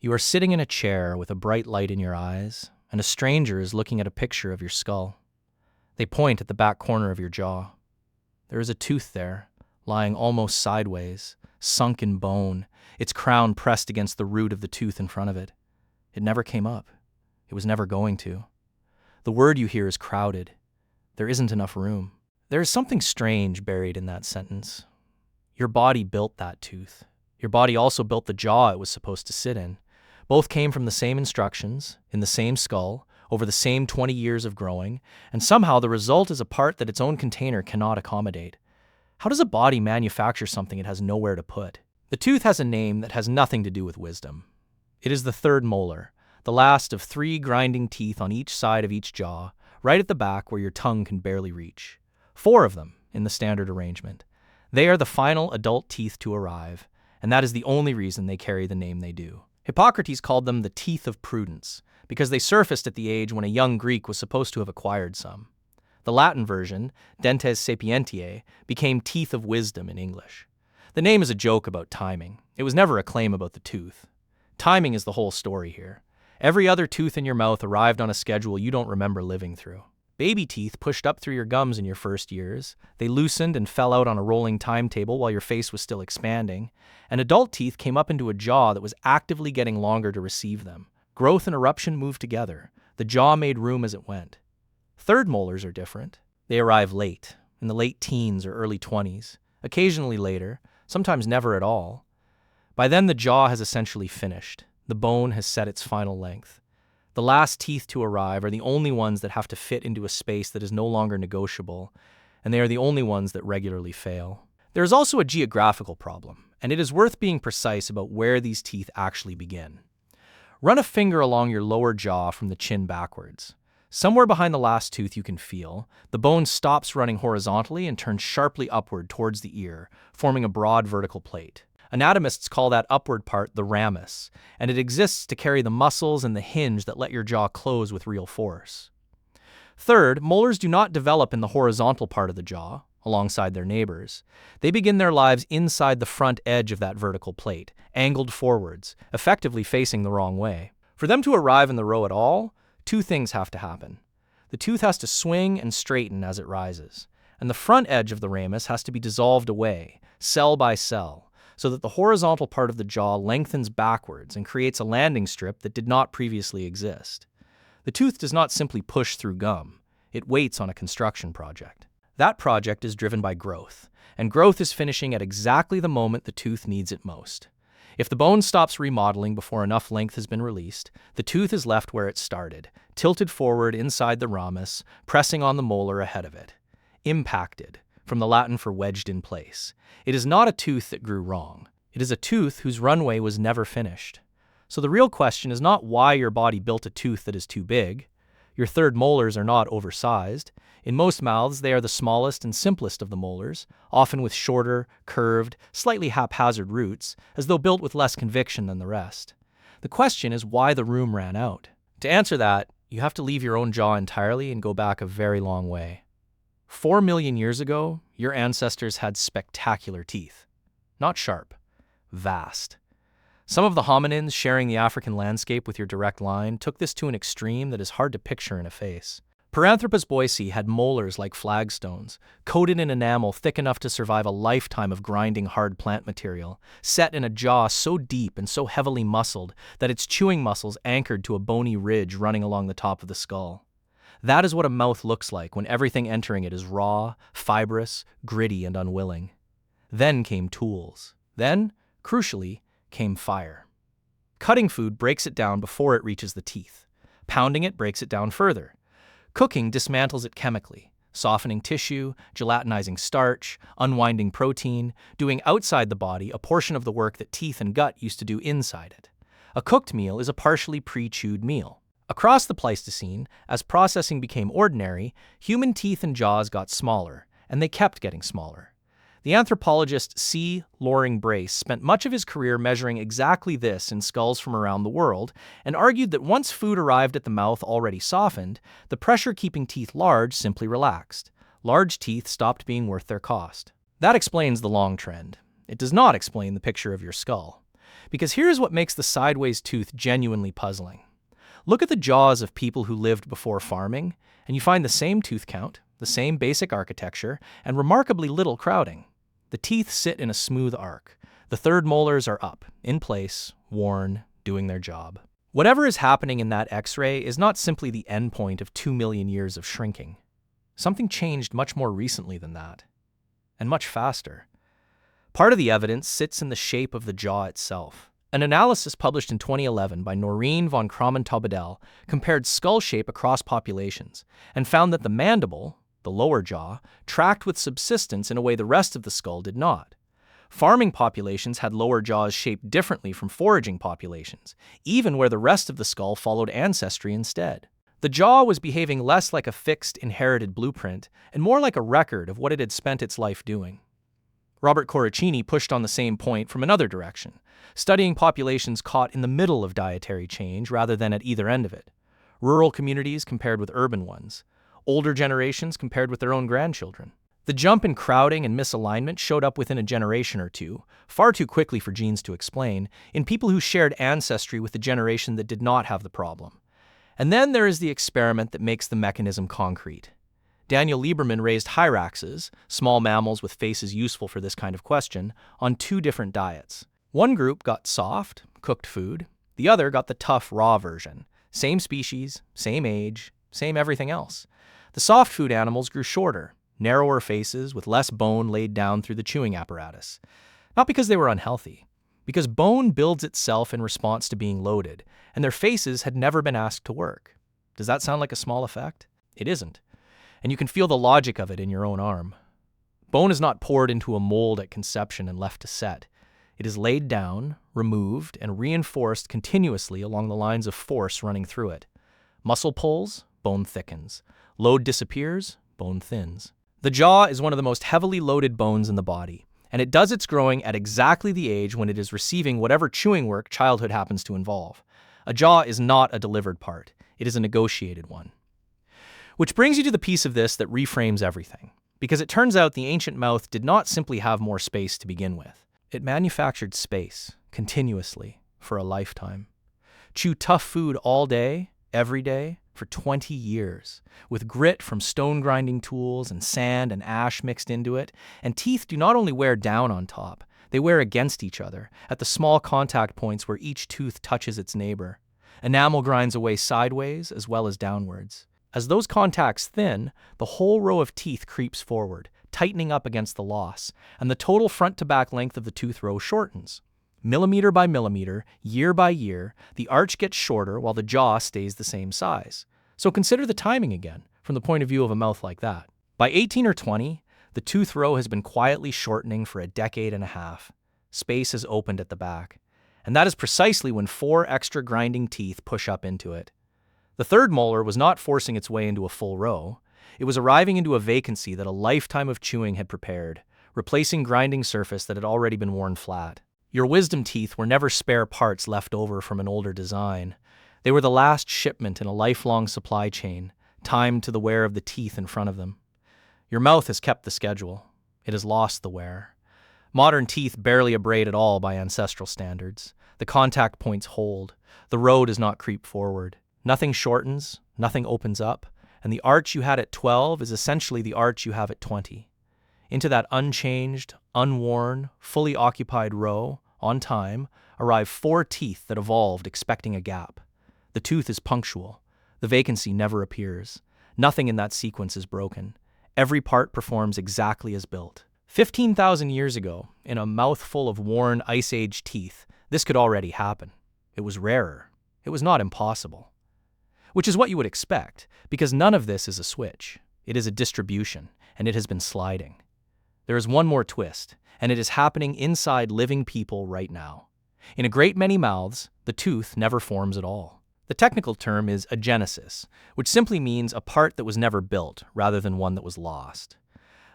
You are sitting in a chair with a bright light in your eyes, and a stranger is looking at a picture of your skull. They point at the back corner of your jaw. There is a tooth there, lying almost sideways, sunk in bone, its crown pressed against the root of the tooth in front of it. It never came up. It was never going to. The word you hear is crowded. There isn't enough room. There is something strange buried in that sentence. Your body built that tooth. Your body also built the jaw it was supposed to sit in. Both came from the same instructions, in the same skull, over the same 20 years of growing, and somehow the result is a part that its own container cannot accommodate. How does a body manufacture something it has nowhere to put? The tooth has a name that has nothing to do with wisdom. It is the third molar, the last of 3 grinding teeth on each side of each jaw, right at the back where your tongue can barely reach. 4 of them in the standard arrangement. They are the final adult teeth to arrive, and that is the only reason they carry the name they do. Hippocrates called them the teeth of prudence, because they surfaced at the age when a young Greek was supposed to have acquired some. The Latin version, dentes sapientiae, became teeth of wisdom in English. The name is a joke about timing. It was never a claim about the tooth. Timing is the whole story here. Every other tooth in your mouth arrived on a schedule you don't remember living through. Baby teeth pushed up through your gums in your first years. They loosened and fell out on a rolling timetable while your face was still expanding. And adult teeth came up into a jaw that was actively getting longer to receive them. Growth and eruption moved together. The jaw made room as it went. Third molars are different. They arrive late, in the late teens or early 20s, occasionally later, sometimes never at all. By then the jaw has essentially finished. The bone has set its final length. The last teeth to arrive are the only ones that have to fit into a space that is no longer negotiable, and they are the only ones that regularly fail. There is also a geographical problem, and it is worth being precise about where these teeth actually begin. Run a finger along your lower jaw from the chin backwards. Somewhere behind the last tooth you can feel, the bone stops running horizontally and turns sharply upward towards the ear, forming a broad vertical plate. Anatomists call that upward part the ramus, and it exists to carry the muscles and the hinge that let your jaw close with real force. Third, molars do not develop in the horizontal part of the jaw, alongside their neighbors. They begin their lives inside the front edge of that vertical plate, angled forwards, effectively facing the wrong way. For them to arrive in the row at all, 2 things have to happen. The tooth has to swing and straighten as it rises, and the front edge of the ramus has to be dissolved away, cell by cell, so that the horizontal part of the jaw lengthens backwards and creates a landing strip that did not previously exist. The tooth does not simply push through gum. It waits on a construction project. That project is driven by growth, and growth is finishing at exactly the moment the tooth needs it most. If the bone stops remodeling before enough length has been released, the tooth is left where it started, tilted forward inside the ramus, pressing on the molar ahead of it. Impacted, from the Latin for wedged in place. It is not a tooth that grew wrong. It is a tooth whose runway was never finished. So the real question is not why your body built a tooth that is too big. Your third molars are not oversized. In most mouths, they are the smallest and simplest of the molars, often with shorter, curved, slightly haphazard roots, as though built with less conviction than the rest. The question is why the room ran out. To answer that, you have to leave your own jaw entirely and go back a very long way. 4 million years ago, your ancestors had spectacular teeth. Not sharp, vast. Some of the hominins sharing the African landscape with your direct line took this to an extreme that is hard to picture in a face. Paranthropus boise had molars like flagstones, coated in enamel thick enough to survive a lifetime of grinding hard plant material, set in a jaw so deep and so heavily muscled that its chewing muscles anchored to a bony ridge running along the top of the skull. That is what a mouth looks like when everything entering it is raw, fibrous, gritty, and unwilling. Then came tools. Then, crucially, came fire. Cutting food breaks it down before it reaches the teeth. Pounding it breaks it down further. Cooking dismantles it chemically, softening tissue, gelatinizing starch, unwinding protein, doing outside the body a portion of the work that teeth and gut used to do inside it. A cooked meal is a partially pre-chewed meal. Across the Pleistocene, as processing became ordinary, human teeth and jaws got smaller, and they kept getting smaller. The anthropologist C. Loring Brace spent much of his career measuring exactly this in skulls from around the world, and argued that once food arrived at the mouth already softened, the pressure keeping teeth large simply relaxed. Large teeth stopped being worth their cost. That explains the long trend. It does not explain the picture of your skull. Because here's what makes the sideways tooth genuinely puzzling. Look at the jaws of people who lived before farming, and you find the same tooth count, the same basic architecture, and remarkably little crowding. The teeth sit in a smooth arc. The third molars are up, in place, worn, doing their job. Whatever is happening in that X-ray is not simply the endpoint of 2 million years of shrinking. Something changed much more recently than that, and much faster. Part of the evidence sits in the shape of the jaw itself. An analysis published in 2011 by Noreen von Krommen-Taubadel compared skull shape across populations and found that the mandible, the lower jaw, tracked with subsistence in a way the rest of the skull did not. Farming populations had lower jaws shaped differently from foraging populations, even where the rest of the skull followed ancestry instead. The jaw was behaving less like a fixed, inherited blueprint and more like a record of what it had spent its life doing. Robert Corricini pushed on the same point from another direction, studying populations caught in the middle of dietary change rather than at either end of it. Rural communities compared with urban ones. Older generations compared with their own grandchildren. The jump in crowding and misalignment showed up within a generation or two, far too quickly for genes to explain, in people who shared ancestry with the generation that did not have the problem. And then there is the experiment that makes the mechanism concrete. Daniel Lieberman raised hyraxes, small mammals with faces useful for this kind of question, on 2 different diets. One group got soft, cooked food. The other got the tough, raw version. Same species, same age, same everything else. The soft food animals grew shorter, narrower faces with less bone laid down through the chewing apparatus. Not because they were unhealthy, because bone builds itself in response to being loaded, and their faces had never been asked to work. Does that sound like a small effect? It isn't. And you can feel the logic of it in your own arm. Bone is not poured into a mold at conception and left to set. It is laid down, removed, and reinforced continuously along the lines of force running through it. Muscle pulls, bone thickens. Load disappears, bone thins. The jaw is one of the most heavily loaded bones in the body, and it does its growing at exactly the age when it is receiving whatever chewing work childhood happens to involve. A jaw is not a delivered part. It is a negotiated one. Which brings you to the piece of this that reframes everything, because it turns out the ancient mouth did not simply have more space to begin with. It manufactured space, continuously, for a lifetime. Chew tough food all day, every day, for 20 years, with grit from stone-grinding tools and sand and ash mixed into it, and teeth do not only wear down on top, they wear against each other, at the small contact points where each tooth touches its neighbor. Enamel grinds away sideways as well as downwards. As those contacts thin, the whole row of teeth creeps forward, tightening up against the loss, and the total front-to-back length of the tooth row shortens. Millimeter by millimeter, year by year, the arch gets shorter while the jaw stays the same size. So consider the timing again, from the point of view of a mouth like that. By 18 or 20, the tooth row has been quietly shortening for a decade and a half. Space has opened at the back. And that is precisely when 4 extra grinding teeth push up into it. The third molar was not forcing its way into a full row. It was arriving into a vacancy that a lifetime of chewing had prepared, replacing grinding surface that had already been worn flat. Your wisdom teeth were never spare parts left over from an older design. They were the last shipment in a lifelong supply chain, timed to the wear of the teeth in front of them. Your mouth has kept the schedule. It has lost the wear. Modern teeth barely abrade at all by ancestral standards. The contact points hold. The row does not creep forward. Nothing shortens, nothing opens up, and the arch you had at 12 is essentially the arch you have at 20. Into that unchanged, unworn, fully occupied row, on time, arrive 4 teeth that evolved expecting a gap. The tooth is punctual. The vacancy never appears. Nothing in that sequence is broken. Every part performs exactly as built. 15,000 years ago, in a mouthful of worn Ice Age teeth, this could already happen. It was rarer. It was not impossible. Which is what you would expect, because none of this is a switch. It is a distribution, and it has been sliding. There is one more twist, and it is happening inside living people right now. In a great many mouths, the tooth never forms at all. The technical term is agenesis, which simply means a part that was never built, rather than one that was lost.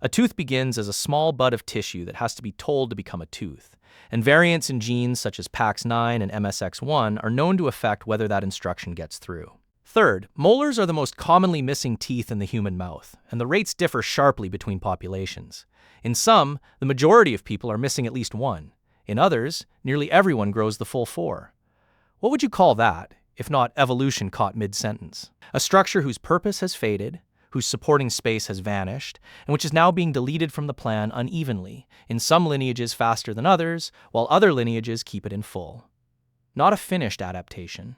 A tooth begins as a small bud of tissue that has to be told to become a tooth, and variants in genes such as PAX9 and MSX1 are known to affect whether that instruction gets through. Third, molars are the most commonly missing teeth in the human mouth, and the rates differ sharply between populations. In some, the majority of people are missing at least one. In others, nearly everyone grows the full 4. What would you call that, if not evolution caught mid-sentence? A structure whose purpose has faded, whose supporting space has vanished, and which is now being deleted from the plan unevenly, in some lineages faster than others, while other lineages keep it in full. Not a finished adaptation.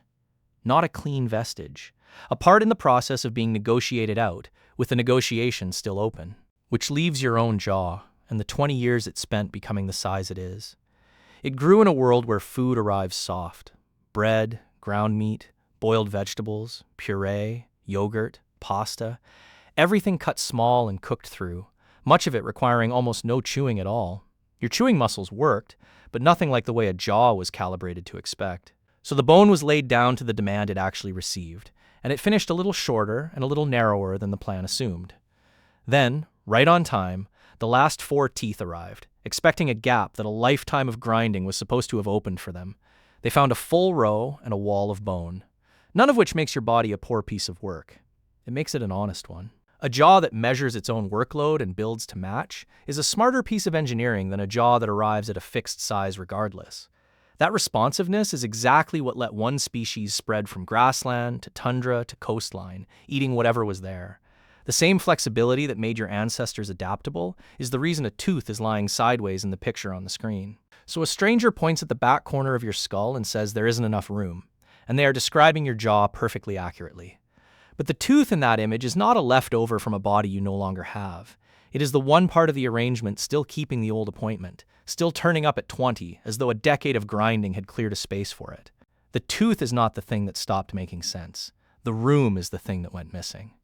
Not a clean vestige. A part in the process of being negotiated out, with the negotiation still open. Which leaves your own jaw, and the 20 years it spent becoming the size it is. It grew in a world where food arrives soft. Bread, ground meat, boiled vegetables, puree, yogurt, pasta, everything cut small and cooked through, much of it requiring almost no chewing at all. Your chewing muscles worked, but nothing like the way a jaw was calibrated to expect. So the bone was laid down to the demand it actually received, and it finished a little shorter and a little narrower than the plan assumed. Then, right on time, the last 4 teeth arrived, expecting a gap that a lifetime of grinding was supposed to have opened for them. They found a full row and a wall of bone, none of which makes your body a poor piece of work. It makes it an honest one. A jaw that measures its own workload and builds to match is a smarter piece of engineering than a jaw that arrives at a fixed size regardless. That responsiveness is exactly what let one species spread from grassland to tundra to coastline, eating whatever was there. The same flexibility that made your ancestors adaptable is the reason a tooth is lying sideways in the picture on the screen. So a stranger points at the back corner of your skull and says there isn't enough room, and they are describing your jaw perfectly accurately. But the tooth in that image is not a leftover from a body you no longer have. It is the one part of the arrangement still keeping the old appointment, still turning up at 20, as though a decade of grinding had cleared a space for it. The tooth is not the thing that stopped making sense. The room is the thing that went missing.